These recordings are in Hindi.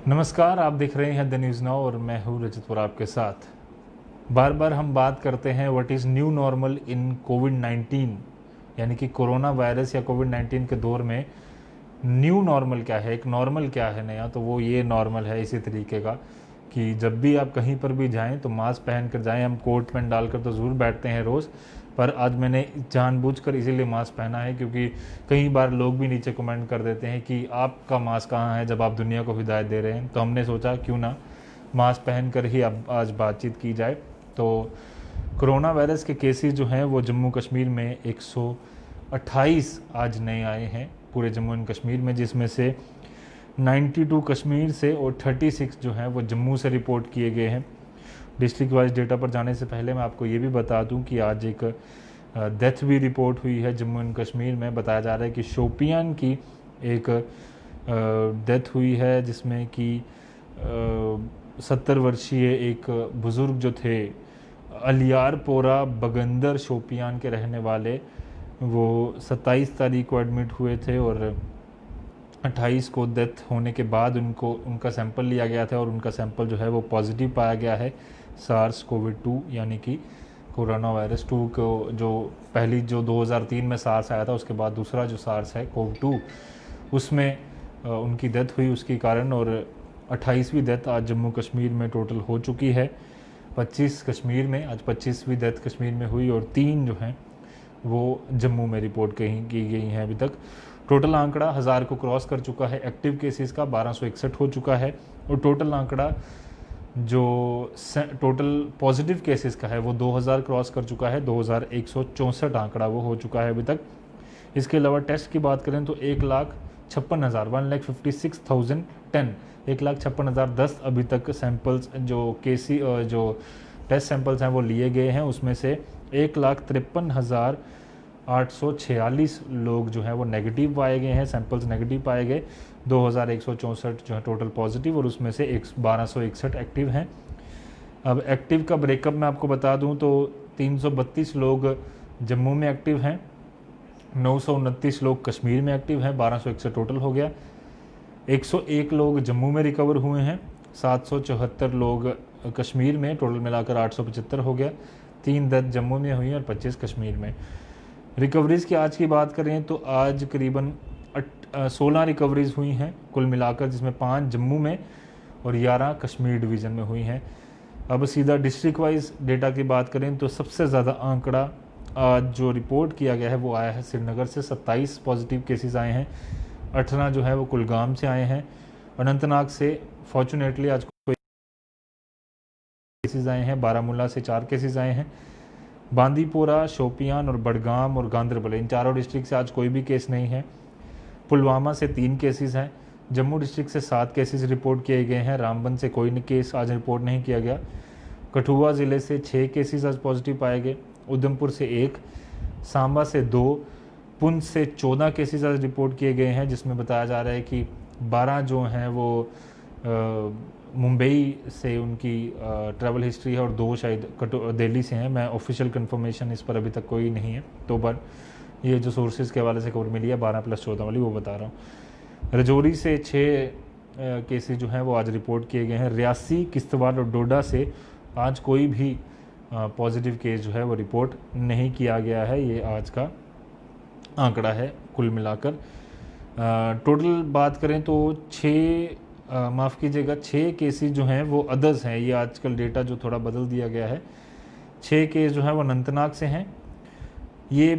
नमस्कार, आप देख रहे हैं द न्यूज़ नाउ और मैं हूँ रजतपुर आपके साथ। बार बार हम बात करते हैं what is new normal in कोविड-19, यानी कि कोरोना वायरस या कोविड-19 के दौर में न्यू नॉर्मल क्या है, एक नॉर्मल क्या है नया। तो वो ये नॉर्मल है इसी तरीके का कि जब भी आप कहीं पर भी जाएं तो मास्क पहन कर जाएं। हम कोट पैंट डालकर तो ज़रूर बैठते हैं रोज़, पर आज मैंने जानबूझकर इसीलिए मास्क पहना है क्योंकि कई बार लोग भी नीचे कमेंट कर देते हैं कि आपका मास्क कहाँ है जब आप दुनिया को हिदायत दे रहे हैं। तो हमने सोचा क्यों ना मास्क पहन कर ही अब आज बातचीत की जाए। तो कोरोना वायरस के केसेस जो हैं वो जम्मू कश्मीर में 128 आज नए आए हैं पूरे जम्मू एंड कश्मीर में, जिसमें से 92 कश्मीर से और 36 जो हैं वो जम्मू से रिपोर्ट किए गए हैं। डिस्ट्रिक्ट वाइज डेटा पर जाने से पहले मैं आपको ये भी बता दूं कि आज एक डेथ भी रिपोर्ट हुई है जम्मू एंड कश्मीर में। बताया जा रहा है कि शोपियान की एक डेथ हुई है, जिसमें कि 70 वर्षीय एक बुज़ुर्ग जो थे अलियारपोरा बगंदर शोपियान के रहने वाले, वो 27 तारीख को एडमिट हुए थे और 28 को डेथ होने के बाद उनका सैंपल लिया गया था और उनका सैंपल जो है वो पॉजिटिव पाया गया है SARS-CoV-2 यानी कि कोरोना वायरस 2 को। जो पहली जो 2003 में सार्स आया था, उसके बाद दूसरा जो सार्स है कोव-2, उसमें उनकी डेथ हुई उसके कारण। और 28वीं डेथ आज जम्मू कश्मीर में टोटल हो चुकी है। 25 कश्मीर में, आज 25वीं डेथ कश्मीर में हुई और 3 जो हैं वो जम्मू में रिपोर्ट की गई हैं अभी तक। टोटल आंकड़ा 1000 को क्रॉस कर चुका है। एक्टिव केसेस का 1261 हो चुका है और टोटल आंकड़ा जो टोटल पॉजिटिव केसेस का है वो 2000 क्रॉस कर चुका है। 2164 आंकड़ा वो हो चुका है अभी तक। इसके अलावा टेस्ट की बात करें तो 1,56,010 1,56,010 अभी तक सैंपल्स जो टेस्ट सैंपल्स हैं वो लिए गए हैं। उसमें से 1,53,846 लोग जो हैं वो नेगेटिव पाए गए हैं, सैंपल्स नेगेटिव पाए गए। 2164 जो है टोटल पॉजिटिव और उसमें से 1261 एक्टिव हैं। अब एक्टिव का ब्रेकअप मैं आपको बता दूं तो 332 लोग जम्मू में एक्टिव हैं, 929 लोग कश्मीर में एक्टिव हैं, 1261 टोटल हो गया। 101 लोग जम्मू में रिकवर हुए हैं, 774 लोग कश्मीर में, टोटल मिलाकर 875 हो गया। 3 डेथ जम्मू में हुई और 25 कश्मीर में। रिकवरीज़ की आज की बात करें तो आज करीबन 16 रिकवरीज़ हुई हैं कुल मिलाकर, जिसमें 5 जम्मू में और 11 कश्मीर डिवीज़न में हुई हैं। अब सीधा डिस्ट्रिक्ट वाइज डेटा की बात करें तो सबसे ज़्यादा आंकड़ा आज जो रिपोर्ट किया गया है वो आया है श्रीनगर से। 27 पॉजिटिव केसेस आए हैं, 18 जो है वो कुलगाम से आए हैं। अनंतनाग से फॉर्चुनेटली आज कोई केसेस आए हैं, बारामूला से 4 केसेस आए हैं। बांदीपोरा, शोपियान और बडगाम और गांदरबल, इन चारों डिस्ट्रिक्ट से आज कोई भी केस नहीं है। पुलवामा से 3 केसेस हैं। जम्मू डिस्ट्रिक्ट से 7 केसेस रिपोर्ट किए गए हैं। रामबन से कोई केस आज रिपोर्ट नहीं किया गया। कठुआ ज़िले से 6 केसेस आज पॉजिटिव पाए गए। उधमपुर से 1, सांबा से 2, पुंछ से 14 केसेस आज रिपोर्ट किए गए हैं, जिसमें बताया जा रहा है कि 12 जो हैं वो मुंबई से उनकी ट्रैवल हिस्ट्री है और 2 शायद दिल्ली से हैं। मैं ऑफिशियल कंफर्मेशन इस पर अभी तक कोई नहीं है, तो पर ये जो सोर्सेज के हवाले से खबर मिली है 12+14 वाली वो बता रहा हूँ। रजौरी से 6 केसेस जो हैं वो आज रिपोर्ट किए गए हैं। रियासी, किश्तवाड़ और डोडा से आज कोई भी पॉजिटिव केस जो है वो रिपोर्ट नहीं किया गया है। ये आज का आंकड़ा है कुल मिलाकर। टोटल बात करें तो 6 केसेस जो हैं वो अदर्स हैं। ये आजकल डेटा जो थोड़ा बदल दिया गया है। 6 केस जो हैं वो अनंतनाग से हैं। ये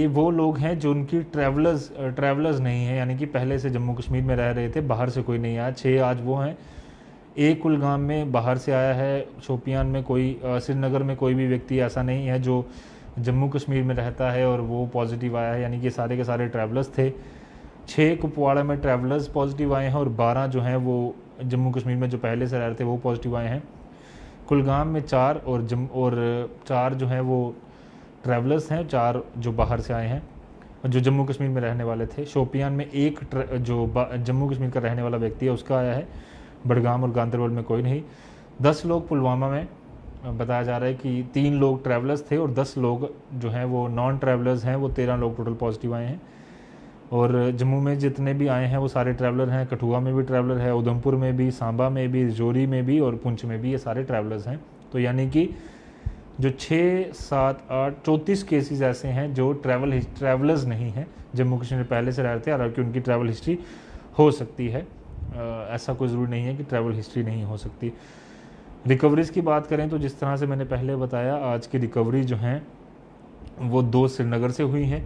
वो लोग हैं जो उनकी ट्रैवलर्स नहीं है, यानी कि पहले से जम्मू कश्मीर में रह रहे थे, बाहर से कोई नहीं आया। 6 आज वो हैं। एक कुलगाम में बाहर से आया है। शोपियान में श्रीनगर में कोई भी व्यक्ति ऐसा नहीं है जो जम्मू कश्मीर में रहता है और वो पॉजिटिव आया है, यानी कि सारे के सारे ट्रैवलर्स थे। 6 कुपवाड़ा में ट्रैवलर्स पॉजिटिव आए हैं और 12 जो हैं वो जम्मू कश्मीर में जो पहले से रह रहे थे वो पॉजिटिव आए हैं। कुलगाम में 4 और 4 जो हैं वो ट्रैवलर्स हैं, 4 जो बाहर से आए हैं जो जम्मू कश्मीर में रहने वाले थे। शोपियान में 1 जो जम्मू कश्मीर का रहने वाला व्यक्ति है उसका आया है। बडगाम और गांदरबल में कोई नहीं। 10 लोग पुलवामा में बताया जा रहा है कि 3 लोग ट्रैवलर्स थे और 10 लोग जो हैं वो नॉन ट्रैवलर्स हैं, वो 13 लोग टोटल पॉजिटिव आए हैं। और जम्मू में जितने भी आए हैं वो सारे ट्रैवलर हैं, कठुआ में भी ट्रैवलर है, उधमपुर में भी, सांबा में भी, रजौरी में भी और पुंछ में भी, ये सारे ट्रैवलर्स हैं। तो यानी कि जो 6, 7, 8, 34 केसेस ऐसे हैं जो ट्रैवलर्स नहीं हैं, जम्मू कश्मीर में पहले से रहते हैं, हालांकि उनकी ट्रैवल हिस्ट्री हो सकती है, ऐसा कोई ज़रूरी नहीं है कि ट्रैवल हिस्ट्री नहीं हो सकती। रिकवरीज़ की बात करें तो जिस तरह से मैंने पहले बताया, आज की रिकवरी जो हैं वो 2 श्रीनगर से हुई हैं।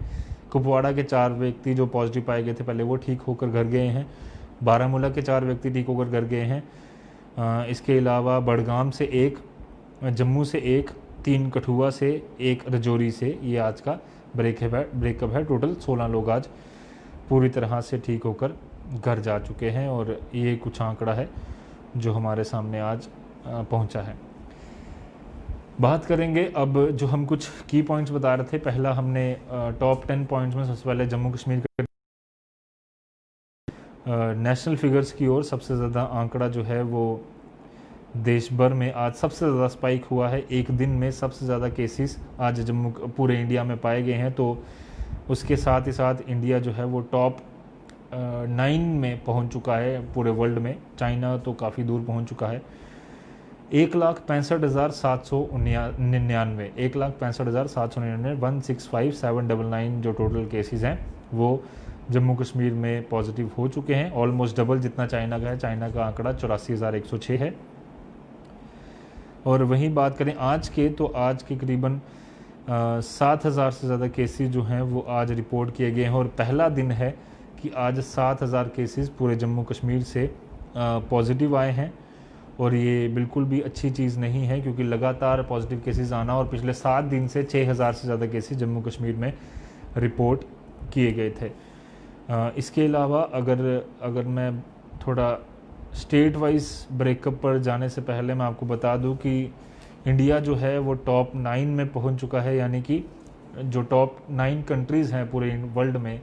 कुपवाड़ा के 4 व्यक्ति जो पॉजिटिव पाए गए थे पहले, वो ठीक होकर घर गए हैं। बारामूला के 4 व्यक्ति ठीक होकर घर गए हैं। इसके अलावा बड़गाम से 1, जम्मू से 1, 3 कठुआ से, 1 रजौरी से, ये आज का ब्रेकअप है। टोटल 16 लोग आज पूरी तरह से ठीक होकर घर जा चुके हैं और ये कुछ आंकड़ा है जो हमारे सामने आज पहुंचा है। बात करेंगे अब जो हम कुछ की पॉइंट्स बता रहे थे। पहला हमने टॉप 10 पॉइंट्स में सबसे पहले जम्मू कश्मीर के नेशनल फिगर्स की ओर सबसे ज़्यादा आंकड़ा जो है वो देश भर में आज सबसे ज़्यादा स्पाइक हुआ है। एक दिन में सबसे ज़्यादा केसेस आज जम्मू पूरे इंडिया में पाए गए हैं। तो उसके साथ ही साथ इंडिया जो है वो टॉप 9 में पहुंच चुका है पूरे वर्ल्ड में। चाइना तो काफ़ी दूर पहुंच चुका है। 1,65,799 1,65,799 165,799 जो टोटल केसेस हैं वो जम्मू कश्मीर में पॉजिटिव हो चुके हैं। ऑलमोस्ट डबल जितना चाइना का है। चाइना का आंकड़ा 84,106 है। और वहीं बात करें आज के, तो आज के करीबन 7,000 से ज़्यादा केसेस जो हैं वो आज रिपोर्ट किए गए हैं। और पहला दिन है कि आज 7,000 केसेस पूरे जम्मू कश्मीर से पॉजिटिव आए हैं। और ये बिल्कुल भी अच्छी चीज़ नहीं है, क्योंकि लगातार पॉजिटिव केसेस आना, और पिछले 7 दिन से 6,000 से ज़्यादा केसेस जम्मू कश्मीर में रिपोर्ट किए गए थे। इसके अलावा अगर मैं थोड़ा स्टेट वाइज ब्रेकअप पर जाने से पहले मैं आपको बता दूं कि इंडिया जो है वो टॉप 9 में पहुंच चुका है। यानी कि जो टॉप 9 कंट्रीज़ हैं पूरे वर्ल्ड में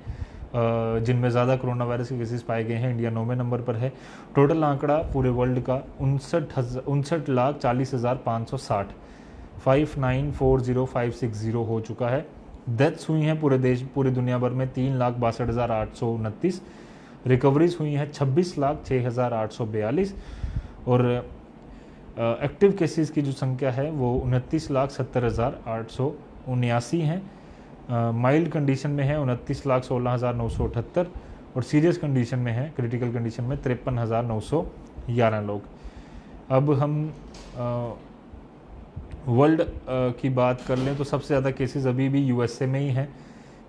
जिनमें ज़्यादा कोरोना वायरस के केसेस पाए गए हैं, इंडिया 9वें नंबर पर है। टोटल आंकड़ा पूरे वर्ल्ड का 59,40,560 5,940560 हो चुका है। डेथ्स हुई हैं पूरे दुनिया भर में 3,62,829। रिकवरीज हुई हैं 26,06,842। और एक्टिव केसेस की जो संख्या है वो 29,70,879 हैं। माइल्ड कंडीशन में है 29,16,978 और सीरियस कंडीशन में है, क्रिटिकल कंडीशन में 53,911 लोग। अब हम वर्ल्ड की बात कर लें तो सबसे ज़्यादा केसेस अभी भी यूएसए में ही हैं।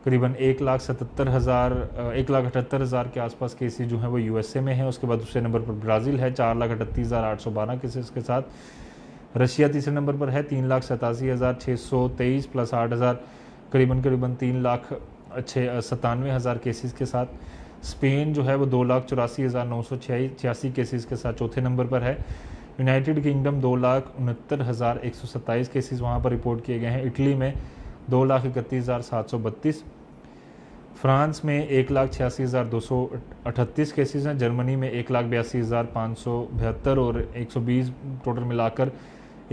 करीबन 1,78,000 के आसपास केसेस जो हैं वो यूएसए में हैं। उसके बाद दूसरे नंबर पर ब्राज़ील है 4,38,812 केसेस के साथ। रशिया तीसरे नंबर पर है 3,87,623 प्लस 8,000 करीबन 3,97,000 केसेस के साथ। स्पेन जो है वो 2,84,986 केसेस के साथ चौथे नंबर पर है। यूनाइटेड किंगडम 2,69,127 केसेस वहाँ पर रिपोर्ट किए गए हैं। इटली में 2,31,732। फ्रांस में 1,86,238 केसेस हैं। जर्मनी में 1,82,572 और 120 टोटल मिलाकर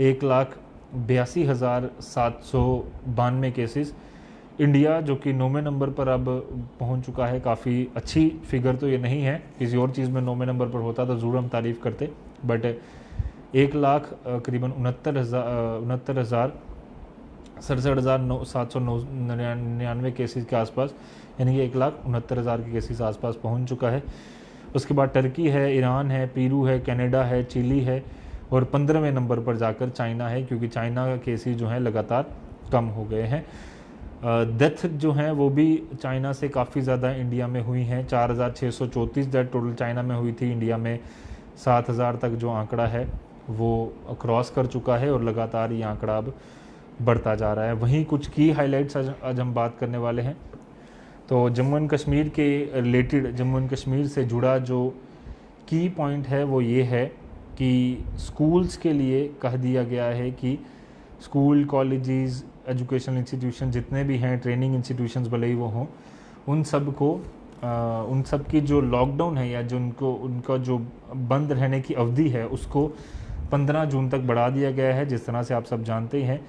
1,82,792 केसेस। इंडिया जो कि 9वें नंबर पर अब पहुंच चुका है। काफ़ी अच्छी फिगर तो ये नहीं है, किसी और चीज़ में 9वें नंबर पर होता तो ज़रूर हम तारीफ़ करते, बट 1,00,000 करीबन 67,799 केसेस के आसपास, यानी कि 1,69,000 के केसेस आसपास पहुंच चुका है। उसके बाद टर्की है, ईरान है, पेरू है, कनाडा है, चिली है और 15वें नंबर पर जाकर चाइना है, क्योंकि चाइना का केसेस जो हैं लगातार कम हो गए हैं। डेथ जो हैं वो भी चाइना से काफ़ी ज़्यादा इंडिया में हुई हैं। 4,634 डेथ टोटल चाइना में हुई थी। इंडिया में 7,000 तक जो आंकड़ा है वो क्रॉस कर चुका है और लगातार ये आंकड़ा अब बढ़ता जा रहा है। वहीं कुछ की हाइलाइट्स आज हम बात करने वाले हैं। तो जम्मू एंड कश्मीर के रिलेटेड, जम्मू एंड कश्मीर से जुड़ा जो की पॉइंट है वो ये है कि स्कूल्स के लिए कह दिया गया है कि स्कूल, कॉलेजेस, एजुकेशनल इंस्टीट्यूशन जितने भी हैं, ट्रेनिंग इंस्टीट्यूशंस भले ही वो हों, उन सब की जो लॉकडाउन है या जो उनका जो बंद रहने की अवधि है उसको 15 जून तक बढ़ा दिया गया है। जिस तरह से आप सब जानते हैं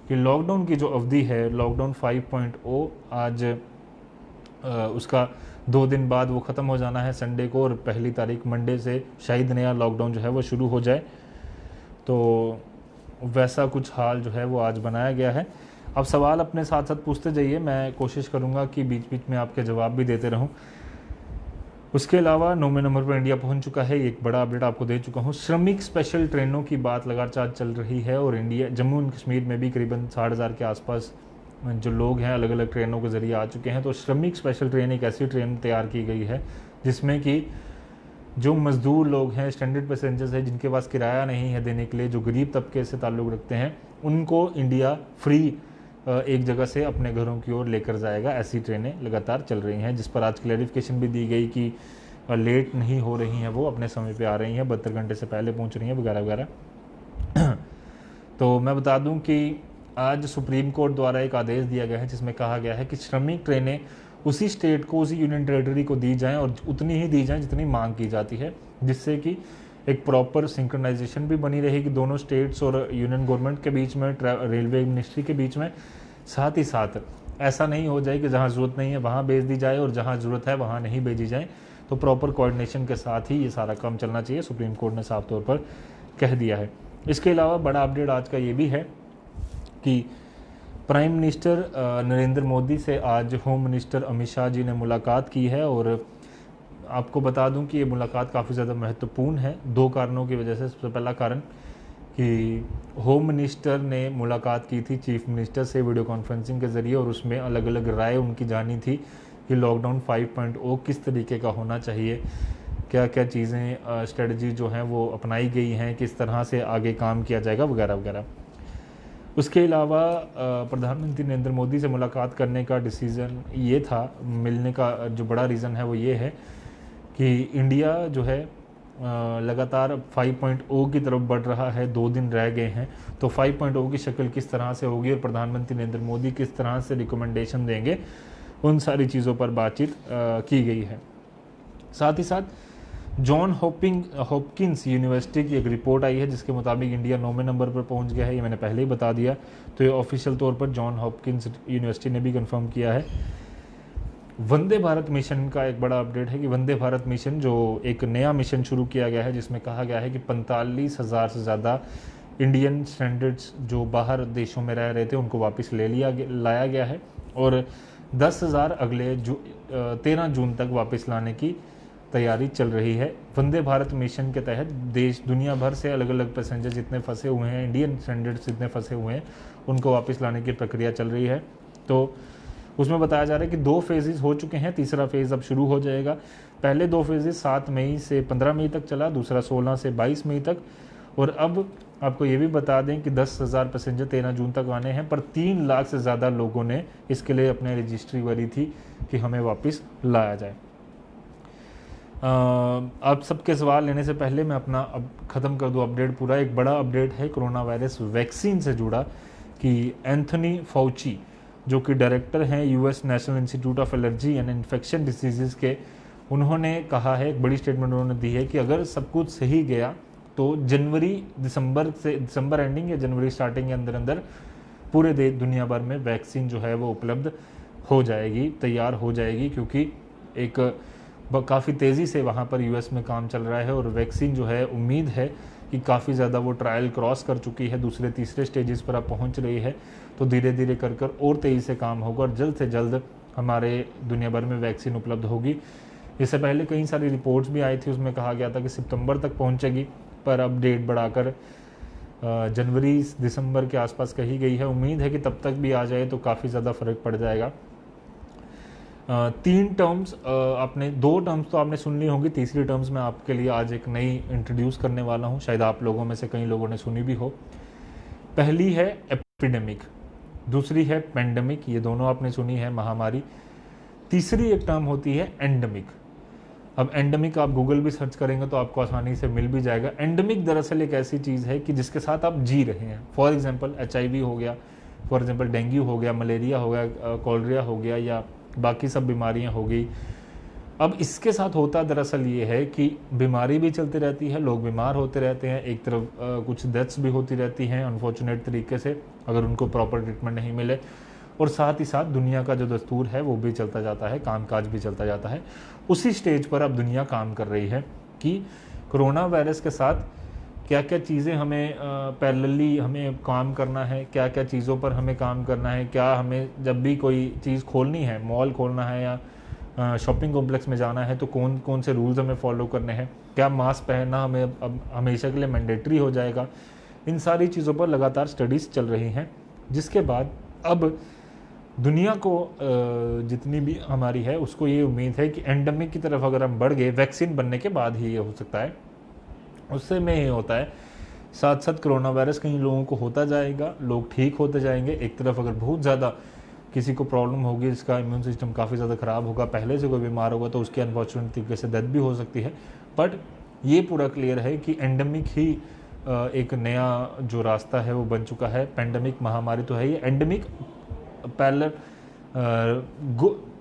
कि लॉकडाउन की जो अवधि है, लॉकडाउन 5.0 आज उसका 2 दिन बाद वो ख़त्म हो जाना है संडे को, और 1 तारीख मंडे से शायद नया लॉकडाउन जो है वो शुरू हो जाए। तो वैसा कुछ हाल जो है वो आज बनाया गया है। अब सवाल अपने साथ साथ पूछते जाइए, मैं कोशिश करूँगा कि बीच बीच में आपके जवाब भी देते रहूँ। उसके अलावा 9वें नंबर पर इंडिया पहुंच चुका है, एक बड़ा अपडेट आपको दे चुका हूं। श्रमिक स्पेशल ट्रेनों की बात लगातार चल रही है और इंडिया जम्मू एंड कश्मीर में भी करीबन 60,000 के आसपास जो लोग हैं अलग अलग ट्रेनों के ज़रिए आ चुके हैं। तो श्रमिक स्पेशल ट्रेन एक ऐसी ट्रेन तैयार की गई है जिसमें कि जो मज़दूर लोग हैं, स्टैंडर्ड पैसेंजर्स हैं, जिनके पास किराया नहीं है देने के लिए, जो गरीब तबके से ताल्लुक़ रखते हैं, उनको इंडिया फ्री एक जगह से अपने घरों की ओर लेकर जाएगा। ऐसी ट्रेनें लगातार चल रही हैं, जिस पर आज क्लैरिफिकेशन भी दी गई कि लेट नहीं हो रही हैं, वो अपने समय पे आ रही हैं, 72 घंटे से पहले पहुंच रही हैं वगैरह वगैरह। तो मैं बता दूं कि आज सुप्रीम कोर्ट द्वारा एक आदेश दिया गया है जिसमें कहा गया है कि श्रमिक ट्रेनें उसी स्टेट को, उसी यूनियन टेरेटरी को दी जाएँ और उतनी ही दी जाएँ जितनी मांग की जाती है, जिससे कि एक प्रॉपर सिंक्रोनाइजेशन भी बनी रहेगी दोनों स्टेट्स और यूनियन गवर्नमेंट के बीच में, रेलवे मिनिस्ट्री के बीच में। साथ ही साथ ऐसा नहीं हो जाए कि जहाँ ज़रूरत नहीं है वहाँ भेज दी जाए और जहाँ ज़रूरत है वहाँ नहीं भेजी जाए। तो प्रॉपर कोऑर्डिनेशन के साथ ही ये सारा काम चलना चाहिए, सुप्रीम कोर्ट ने साफ तौर पर कह दिया है। इसके अलावा बड़ा अपडेट आज का ये भी है कि प्राइम मिनिस्टर नरेंद्र मोदी से आज होम मिनिस्टर अमित शाह जी ने मुलाकात की है। और आपको बता दूं कि ये मुलाकात काफ़ी ज़्यादा महत्वपूर्ण है 2 कारणों की वजह से। सबसे पहला कारण कि होम मिनिस्टर ने मुलाकात की थी चीफ मिनिस्टर से वीडियो कॉन्फ्रेंसिंग के ज़रिए, और उसमें अलग अलग राय उनकी जानी थी कि लॉकडाउन 5.0 किस तरीके का होना चाहिए, क्या क्या चीज़ें स्ट्रेटजी जो हैं वो अपनाई गई हैं, किस तरह से आगे काम किया जाएगा वगैरह वगैरह। उसके अलावा प्रधानमंत्री नरेंद्र मोदी से मुलाकात करने का डिसीज़न ये था, मिलने का जो बड़ा रीज़न है वो ये है कि इंडिया जो है लगातार 5.0 की तरफ बढ़ रहा है, 2 दिन रह गए हैं। तो 5.0 की शक्ल किस तरह से होगी और प्रधानमंत्री नरेंद्र मोदी किस तरह से रिकमेंडेशन देंगे, उन सारी चीज़ों पर बातचीत की गई है। साथ ही साथ जॉन हॉपकिंस यूनिवर्सिटी की एक रिपोर्ट आई है जिसके मुताबिक इंडिया 9वें नंबर पर पहुंच गया है। ये मैंने पहले ही बता दिया। तो ये ऑफिशियल तौर पर जॉन हॉपकिंस यूनिवर्सिटी ने भी कंफर्म किया है। वंदे भारत मिशन का एक बड़ा अपडेट है कि वंदे भारत मिशन जो एक नया मिशन शुरू किया गया है जिसमें कहा गया है कि 45,000 से ज़्यादा इंडियन स्टैंडर्ड्स जो बाहर देशों में रह रहे थे उनको वापस लाया गया है, और 10,000 अगले 13 जून तक वापस लाने की तैयारी चल रही है। वंदे भारत मिशन के तहत देश दुनिया भर से अलग अलग पैसेंजर जितने फंसे हुए हैं, इंडियन स्टैंडर्ड्स जितने फंसे हुए हैं, उनको वापस लाने की प्रक्रिया चल रही है। तो उसमें बताया जा रहा है कि 2 फेजेस हो चुके हैं, तीसरा फेज़ अब शुरू हो जाएगा। पहले 2 फेजेस 7 मई से 15 मई तक चला, दूसरा 16 से 22 मई तक। और अब आपको ये भी बता दें कि 10,000 पैसेंजर 13 जून तक आने हैं, पर 3 लाख से ज़्यादा लोगों ने इसके लिए अपने रजिस्ट्री भरी थी कि हमें वापस लाया जाए। आप सबके सवाल लेने से पहले मैं अपना अब ख़त्म कर दूँ अपडेट पूरा। एक बड़ा अपडेट है कोरोना वायरस वैक्सीन से जुड़ा कि एंथनी फाउची जो कि डायरेक्टर हैं US national institute of allergy and infection disease के, उन्होंने कहा है, एक बड़ी स्टेटमेंट उन्होंने दी है कि अगर सब कुछ सही गया तो दिसंबर एंडिंग या जनवरी स्टार्टिंग के अंदर अंदर पूरे दुनिया भर में वैक्सीन जो है वो उपलब्ध हो जाएगी, तैयार हो जाएगी, क्योंकि एक काफ़ी तेज़ी से वहाँ पर यूएस में काम चल रहा है और वैक्सीन जो है उम्मीद है कि काफ़ी ज़्यादा वो ट्रायल क्रॉस कर चुकी है, दूसरे तीसरे स्टेजेस पर अब पहुँच रही है। तो धीरे धीरे कर और तेज़ी से काम होगा और जल्द से जल्द हमारे दुनिया भर में वैक्सीन उपलब्ध होगी। इससे पहले कई सारी रिपोर्ट्स भी आई थी, उसमें कहा गया था कि सितंबर तक पहुँचेगी, पर अब डेट बढ़ाकर जनवरी दिसंबर के आसपास कही गई है। उम्मीद है कि तब तक भी आ जाए तो काफ़ी ज़्यादा फ़र्क पड़ जाएगा। 2 टर्म्स तो आपने सुन ली होंगी, तीसरी टर्म्स में आपके लिए आज एक नई इंट्रोड्यूस करने वाला हूँ, शायद आप लोगों में से कई लोगों ने सुनी भी हो। पहली है एपिडेमिक, दूसरी है पेंडेमिक, ये दोनों आपने सुनी है, महामारी। तीसरी एक टर्म होती है एंडेमिक। अब एंडेमिक आप गूगल भी सर्च करेंगे तो आपको आसानी से मिल भी जाएगा। एंडेमिक दरअसल एक ऐसी चीज़ है कि जिसके साथ आप जी रहे हैं। फॉर एग्जांपल HIV हो गया, फॉर एग्जांपल डेंगू हो गया, मलेरिया हो गया, कॉलरिया हो गया, या बाकी सब बीमारियां हो गई। अब इसके साथ होता दरअसल ये है कि बीमारी भी चलती रहती है, लोग बीमार होते रहते हैं, एक तरफ कुछ डेथ्स भी होती रहती हैं अनफॉर्चुनेट तरीके से अगर उनको प्रॉपर ट्रीटमेंट नहीं मिले। और साथ ही साथ दुनिया का जो दस्तूर है वो भी चलता जाता है, कामकाज भी चलता जाता है। उसी स्टेज पर अब दुनिया काम कर रही है कि कोरोना वायरस के साथ क्या क्या चीज़ें हमें पैरेलली हमें काम करना है, क्या क्या चीज़ों पर हमें काम करना है, क्या हमें जब भी कोई चीज़ खोलनी है, मॉल खोलना है या शॉपिंग कॉम्प्लेक्स में जाना है तो कौन कौन से रूल्स हमें फॉलो करने हैं, क्या मास्क पहनना हमें अब हमेशा के लिए मैंडेटरी हो जाएगा। इन सारी चीज़ों पर लगातार स्टडीज़ चल रही हैं, जिसके बाद अब दुनिया को जितनी भी हमारी है उसको ये उम्मीद है कि एंडेमिक की तरफ अगर हम बढ़ गए वैक्सीन बनने के बाद ही ये हो सकता है। उससे में ये होता है साथ साथ कोरोना वायरस कई लोगों को होता जाएगा, लोग ठीक होते जाएंगे। एक तरफ अगर बहुत ज़्यादा किसी को प्रॉब्लम होगी, इसका इम्यून सिस्टम काफ़ी ज़्यादा ख़राब होगा, पहले से कोई बीमार होगा तो उसकी अनफॉर्चुनेट तरीके से डेथ भी हो सकती है। बट ये पूरा क्लियर है कि एंडेमिक ही एक नया जो रास्ता है वो बन चुका है। पेंडेमिक महामारी तो है, ये एंडेमिक पैरेलल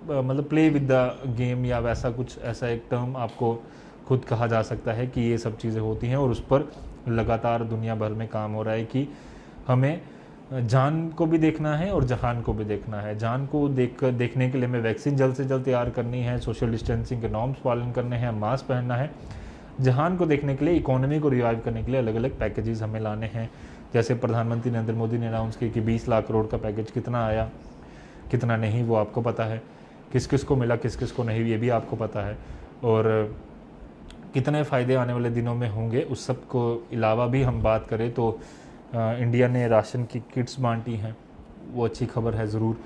मतलब प्ले विद द गेम या वैसा कुछ, ऐसा एक टर्म आपको खुद कहा जा सकता है कि ये सब चीज़ें होती हैं और उस पर लगातार दुनिया भर में काम हो रहा है कि हमें जान को भी देखना है और जहान को भी देखना है। जान को देखने के लिए हमें वैक्सीन जल्द से जल्द तैयार करनी है, सोशल डिस्टेंसिंग के नॉर्म्स पालन करने हैं, मास्क पहनना है। जहान को देखने के लिए इकोनॉमी को रिवाइव करने के लिए अलग अलग पैकेजेस हमें लाने हैं। जैसे प्रधानमंत्री नरेंद्र मोदी ने अनाउंस किया कि 20 लाख करोड़ का पैकेज, कितना आया कितना नहीं वो आपको पता है, किस किस को मिला किस किस को नहीं ये भी आपको पता है, और कितने फ़ायदे आने वाले दिनों में होंगे उस सब को अलावा भी हम बात करें तो इंडिया ने राशन की किट्स बांटी हैं, वो अच्छी खबर है ज़रूर।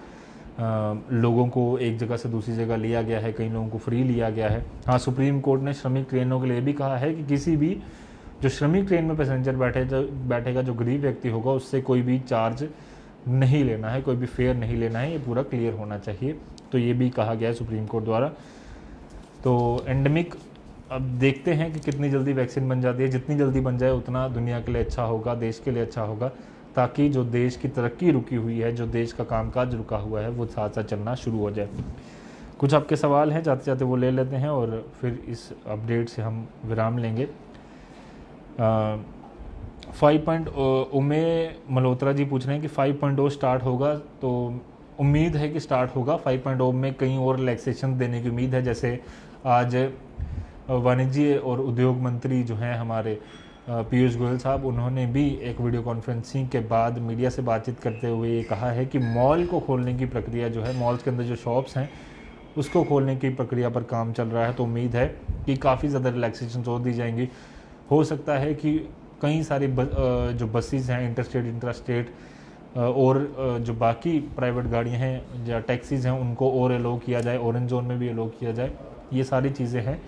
लोगों को एक जगह से दूसरी जगह लिया गया है, कई लोगों को फ्री लिया गया है। हाँ, सुप्रीम कोर्ट ने श्रमिक ट्रेनों के लिए भी कहा है कि किसी भी जो श्रमिक ट्रेन में पैसेंजर बैठेगा जो गरीब व्यक्ति होगा उससे कोई भी चार्ज नहीं लेना है, कोई भी फेयर नहीं लेना है, ये पूरा क्लियर होना चाहिए। तो ये भी कहा गया है सुप्रीम कोर्ट द्वारा। तो एंडेमिक अब देखते हैं कि कितनी जल्दी वैक्सीन बन जाती है, जितनी जल्दी बन जाए उतना दुनिया के लिए अच्छा होगा, देश के लिए अच्छा होगा, ताकि जो देश की तरक्की रुकी हुई है, जो देश का कामकाज रुका हुआ है वो साथ साथ चलना शुरू हो जाए। कुछ आपके सवाल हैं, जाते जाते वो ले लेते हैं और फिर इस अपडेट से हम विराम लेंगे। 5.0 उमे मल्होत्रा जी पूछ रहे हैं कि 5.0 स्टार्ट होगा, तो उम्मीद है कि स्टार्ट होगा। 5.0 में कई और रिलैक्सेशन देने की उम्मीद है। जैसे आज वाणिज्य और उद्योग मंत्री जो हैं हमारे पीयूष गोयल साहब, उन्होंने भी एक वीडियो कॉन्फ्रेंसिंग के बाद मीडिया से बातचीत करते हुए ये कहा है कि मॉल को खोलने की प्रक्रिया जो है, मॉल्स के अंदर जो शॉप्स हैं उसको खोलने की प्रक्रिया पर काम चल रहा है। तो उम्मीद है कि काफ़ी ज़्यादा रिलैक्सेशन और दी जाएंगी। हो सकता है कि कई सारी जो बसेस हैं इंटरस्टेट इंट्रास्टेट और जो बाकी प्राइवेट गाड़ियां हैं या टैक्सीज़ हैं उनको और एलो किया जाए, ऑरेंज जोन में भी एलो किया जाए। ये सारी चीज़ें हैं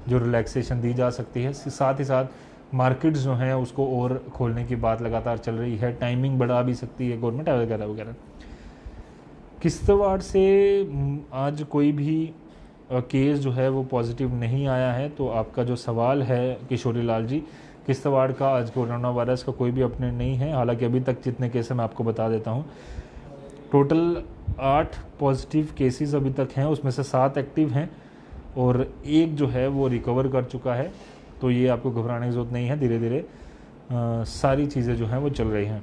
जो रिलैक्सेशन दी जा सकती है। साथ ही साथ मार्केट्स जो हैं उसको और खोलने की बात लगातार चल रही है, टाइमिंग बढ़ा भी सकती है गवर्नमेंट वगैरह वगैरह। किश्तवाड़ से आज कोई भी केस जो है वो पॉजिटिव नहीं आया है। तो आपका जो सवाल है किशोरी लाल जी, किश्तवाड़ का आज कोरोना वायरस का कोई भी अपडेट नहीं है। हालांकि अभी तक जितने केस हैं मैं आपको बता देता हूँ। टोटल 8 पॉजिटिव केसेस अभी तक हैं, उसमें से 7 एक्टिव हैं और एक जो है वो रिकवर कर चुका है। तो ये आपको घबराने की ज़रूरत नहीं है, धीरे धीरे सारी चीज़ें जो हैं वो चल रही हैं।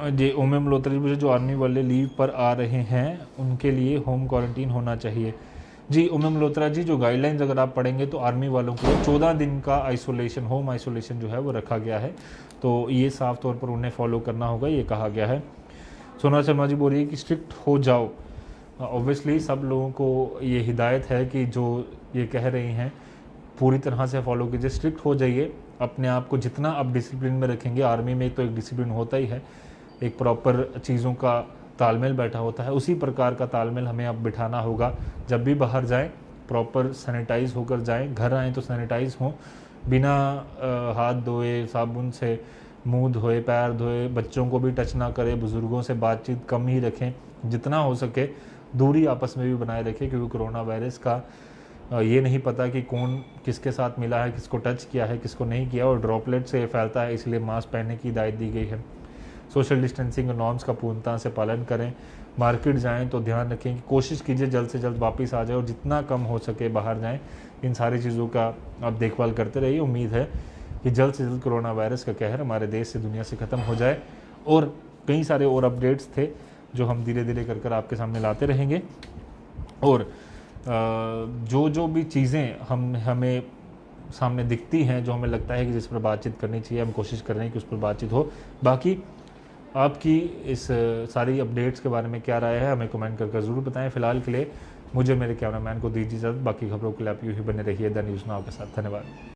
जी ओमे मल्होत्रा जी, जो आर्मी वाले लीव पर आ रहे हैं उनके लिए होम क्वारंटीन होना चाहिए। जी ओमे मल्होत्रा जी, जो गाइडलाइंस अगर आप पढ़ेंगे तो आर्मी वालों को 14 दिन का आइसोलेशन, होम आइसोलेशन जो है वो रखा गया है। तो ये साफ तौर पर उन्हें फॉलो करना होगा, ये कहा गया है। सोना शर्मा जी बोल रही है कि स्ट्रिक्ट हो जाओ। ऑब्वियसली सब लोगों को ये हिदायत है कि जो ये कह रही हैं पूरी तरह से फॉलो कीजिए, स्ट्रिक्ट हो जाइए। अपने आप को जितना आप डिसिप्लिन में रखेंगे, आर्मी में तो एक डिसिप्लिन होता ही है, एक प्रॉपर चीज़ों का तालमेल बैठा होता है, उसी प्रकार का तालमेल हमें अब बिठाना होगा। जब भी बाहर जाएं प्रॉपर सैनिटाइज होकर जाएं, घर आएँ तो सैनिटाइज हों, बिना हाथ धोए साबुन से मुंह धोए पैर धोए, बच्चों को भी टच ना करें, बुज़ुर्गों से बातचीत कम ही रखें, जितना हो सके दूरी आपस में भी बनाए रखें, क्योंकि कोरोना वायरस का ये नहीं पता कि कौन किसके साथ मिला है, किसको टच किया है, किसको नहीं किया, और ड्रॉपलेट से फैलता है, इसलिए मास्क पहनने की हिदायत दी गई है। सोशल डिस्टेंसिंग नॉर्म्स का पूर्णतः से पालन करें। मार्केट जाएं तो ध्यान रखें कि कोशिश कीजिए जल्द से जल्द वापस आ जाए और जितना कम हो सके बाहर जाएं। इन सारी चीज़ों का आप देखभाल करते रहिए। उम्मीद है कि जल्द से जल्द कोरोना वायरस का कहर हमारे देश से, दुनिया से ख़त्म हो जाए। और कई सारे और अपडेट्स थे जो हम धीरे धीरे कर कर आपके सामने लाते रहेंगे। और जो भी चीज़ें हमें सामने दिखती हैं, जो हमें लगता है कि जिस पर बातचीत करनी चाहिए, हम कोशिश कर रहे हैं कि उस पर बातचीत हो। बाकी आपकी इस सारी अपडेट्स के बारे में क्या राय है, हमें कमेंट कर ज़रूर बताएं। फिलहाल के लिए मुझे, मेरे कैमरामैन को दीजिए इजाज़त। बाकी खबरों के लिए आप यूँ ही बने रहिए द न्यूज़ नाउ के साथ। धन्यवाद।